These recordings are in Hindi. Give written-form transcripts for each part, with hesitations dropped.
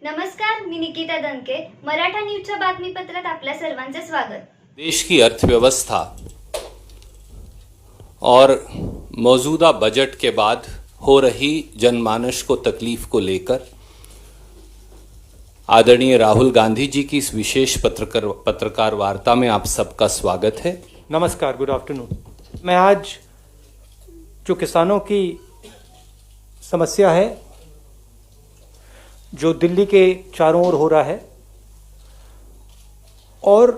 नमस्कार, मी निकिता दनके. मराठा न्यूजच्या बातमीपत्रात आपल्या सर्वांचे स्वागत. देश की अर्थव्यवस्था और मौजूदा बजट के बाद हो रही जनमानस को तकलीफ को लेकर आदरणीय राहुल गांधी जी की इस विशेष पत्रकार वार्ता में आप सबका स्वागत है. नमस्कार, गुड आफ्टरनून. मैं आज जो किसानों की समस्या है, जो दिल्ली के चारों ओर हो रहा है, और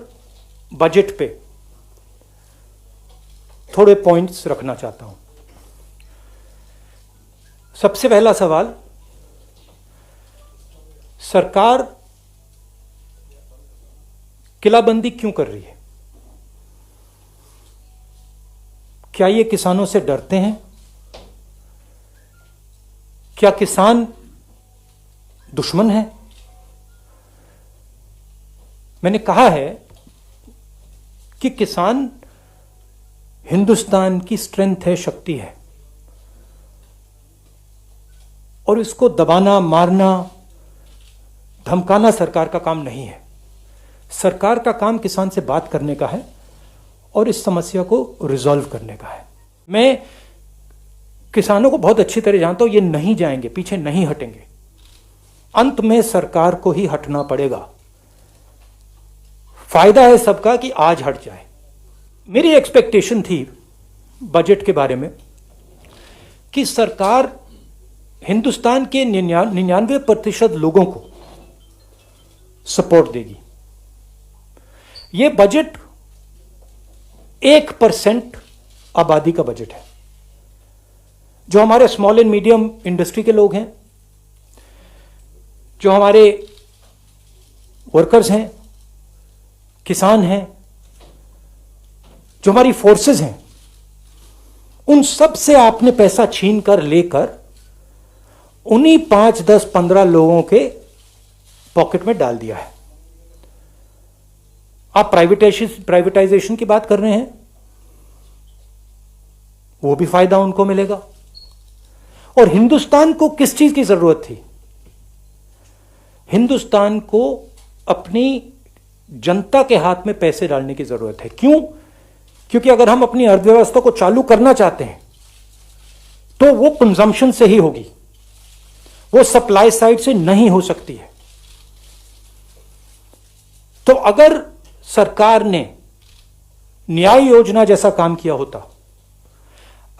बजट पे थोड़े पॉइंट्स रखना चाहता हूं. सबसे पहला सवाल, सरकार किलाबंदी क्यों कर रही है? क्या ये किसानों से डरते हैं? क्या किसान दुश्मन है? मैंने कहा है कि किसान हिंदुस्तान की स्ट्रेंथ है, शक्ति है, और इसको दबाना, मारना, धमकाना सरकार का काम नहीं है. सरकार का काम किसान से बात करने का है और इस समस्या को रिजॉल्व करने का है. मैं किसानों को बहुत अच्छी तरह जानता हूं, ये नहीं जाएंगे, पीछे नहीं हटेंगे. अंत में सरकार को ही हटना पड़ेगा. फायदा है सबका कि आज हट जाए. मेरी एक्सपेक्टेशन थी बजट के बारे में कि सरकार हिंदुस्तान के 99% लोगों को सपोर्ट देगी. यह बजट 1% आबादी का बजट है. जो हमारे स्मॉल एंड मीडियम इंडस्ट्री के लोग हैं, जो हमारे वर्कर्स हैं, किसान हैं, जो हमारी फोर्सेस हैं, उन सब से आपने पैसा छीन कर लेकर उन्हीं 5, 10, 15 लोगों के पॉकेट में डाल दिया है. आप प्राइवेटाइजेशन की बात कर रहे हैं, वो भी फायदा उनको मिलेगा. और हिंदुस्तान को किस चीज की जरूरत थी? हिंदुस्तान को अपनी जनता के हाथ में पैसे डालने की जरूरत है. क्यों? क्योंकि अगर हम अपनी अर्थव्यवस्था को चालू करना चाहते हैं तो वो कंजम्पशन से ही होगी, वो सप्लाई साइड से नहीं हो सकती है. तो अगर सरकार ने न्याय योजना जैसा काम किया होता,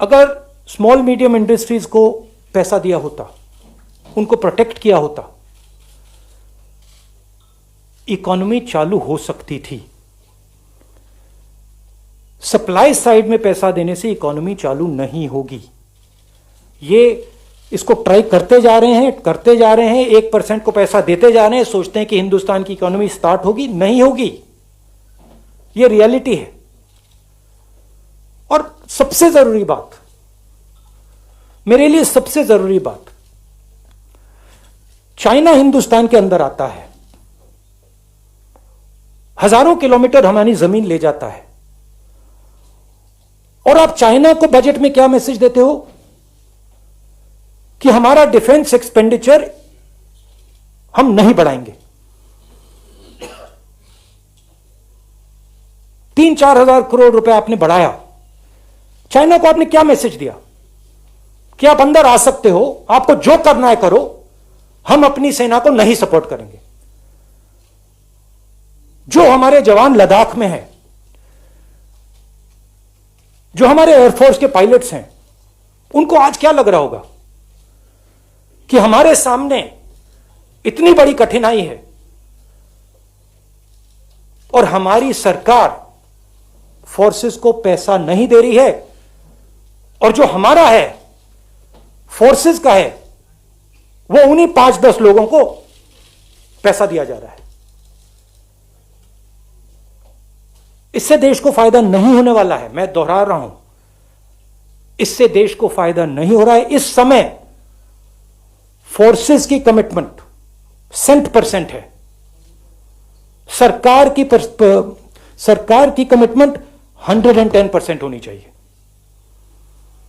अगर स्मॉल मीडियम इंडस्ट्रीज को पैसा दिया होता, उनको प्रोटेक्ट किया होता, इकोनॉमी चालू हो सकती थी. सप्लाई साइड में पैसा देने से इकोनॉमी चालू नहीं होगी. ये इसको ट्राई करते जा रहे हैं, 1% को पैसा देते जा रहे हैं, सोचते हैं कि हिंदुस्तान की इकोनॉमी स्टार्ट होगी. नहीं होगी. ये रियलिटी है. और सबसे जरूरी बात, मेरे लिए सबसे जरूरी बात, चाइना हिंदुस्तान के अंदर आता है, हजारों किलोमीटर हमारी जमीन ले जाता है, और आप चाइना को बजट में क्या मैसेज देते हो? कि हमारा डिफेंस एक्सपेंडिचर हम नहीं बढ़ाएंगे. 3-4 हजार करोड़ रुपए आपने बढ़ाया. चाइना को आपने क्या मैसेज दिया? कि आप अंदर आ सकते हो, आपको जो करना है करो, हम अपनी सेना को नहीं सपोर्ट करेंगे. जो हमारे जवान लद्दाख में हैं, जो हमारे एयरफोर्स के पायलट्स हैं, उनको आज क्या लग रहा होगा कि हमारे सामने इतनी बड़ी कठिनाई है और हमारी सरकार फोर्सेस को पैसा नहीं दे रही है, और जो हमारा है, फोर्सेस का है, वो उन्हीं 5-10 लोगों को पैसा दिया जा रहा है. इससे देश को फायदा नहीं होने वाला है. मैं दोहरा रहा हूं, इससे देश को फायदा नहीं हो रहा है. इस समय फोर्सेस की कमिटमेंट 100% है. सरकार की कमिटमेंट 110% होनी चाहिए.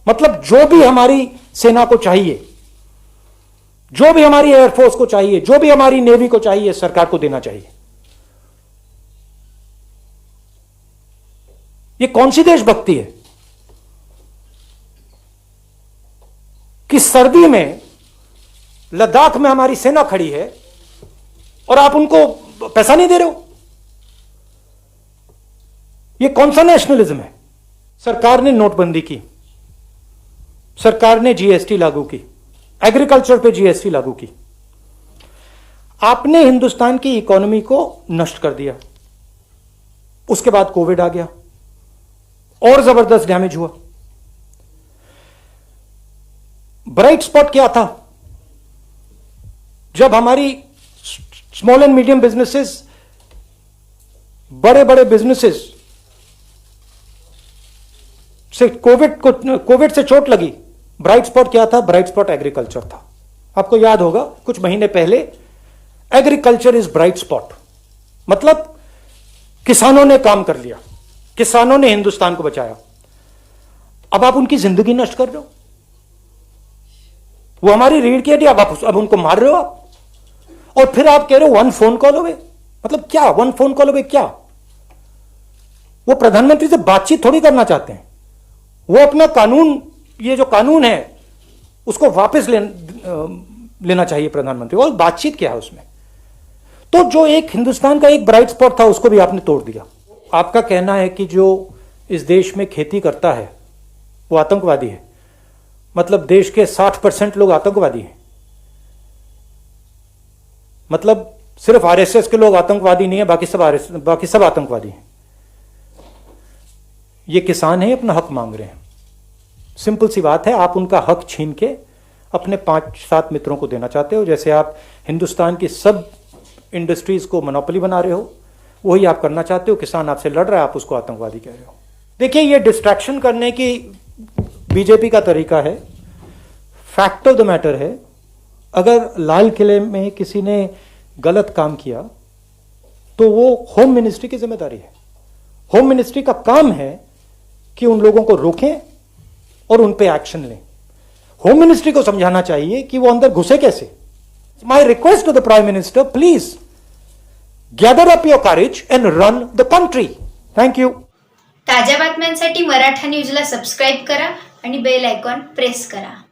मतलब जो भी हमारी सेना को चाहिए, जो भी हमारी एयरफोर्स को चाहिए, जो भी हमारी नेवी को चाहिए, सरकार को देना चाहिए। ये कौन सी देशभक्ति है कि सर्दी में लद्दाख में हमारी सेना खड़ी है और आप उनको पैसा नहीं दे रहे हो? ये कौन सा नेशनलिज्म है? सरकार ने नोटबंदी की, सरकार ने जीएसटी लागू की, एग्रीकल्चर पे जीएसटी लागू की। आपने हिंदुस्तान की इकोनॉमी को नष्ट कर दिया। उसके बाद कोविड आ गया और जबरदस्त डैमेज हुआ। ब्राइट स्पॉट क्या था? जब हमारी स्मॉल एंड मीडियम बिजनेसेस, बड़े बड़े बिजनेसेस से कोविड से चोट लगी, ब्राइट स्पॉट क्या था? ब्राइट स्पॉट एग्रीकल्चर था। आपको याद होगा कुछ महीने पहले एग्रीकल्चर इज ब्राइट स्पॉट, मतलब किसानों ने काम कर लिया, किसानों ने हिंदुस्तान को बचाया। अब आप उनकी जिंदगी नष्ट कर रहे हो। वो हमारी रीढ़ की हड्डी, अब उनको मार रहे हो आप, और फिर आप कह रहे हो 1 फोन कॉल अवे। मतलब क्या 1 फोन कॉल अवे? क्या वो प्रधानमंत्री से बातचीत थोड़ी करना चाहते हैं? वो अपना कानून, ये जो कानून है उसको वापस लेना चाहिए प्रधानमंत्री। और बातचीत क्या है उसमें? तो जो एक हिंदुस्तान का एक ब्राइट स्पॉट था उसको भी आपने तोड़ दिया। आपका कहना है कि जो इस देश में खेती करता है वो आतंकवादी है, मतलब देश के 60% लोग आतंकवादी हैं। मतलब सिर्फ आरएसएस के लोग आतंकवादी नहीं है, बाकी सब आतंकवादी हैं। ये किसान हैं, अपना हक मांग रहे हैं। सिंपल सी बात है, आप उनका हक छीन के अपने 5-7 मित्रों को देना चाहते हो। जैसे आप हिंदुस्तान की सब इंडस्ट्रीज को मोनोपोली बना रहे हो, वही आप करना चाहते हो। किसान आपसे लड़ रहा है, आप उसको आतंकवादी कह रहे हो। देखिए, ये डिस्ट्रैक्शन करने की बीजेपी का तरीका है। फैक्ट ऑफ द मैटर है, अगर लाल किले में किसी ने गलत काम किया तो वो होम मिनिस्ट्री की जिम्मेदारी है। होम मिनिस्ट्री का काम है कि उन लोगों को रोकें और उन पे एक्शन लें। होम मिनिस्ट्री को समझाना चाहिए कि वो अंदर घुसे कैसे। My request to the prime minister, please gather up your courage and run the country. Thank you. ताज्या बातम्यांसाठी मराठा न्यूजला सबस्क्राईब करा आणि बेल आयकॉन प्रेस करा.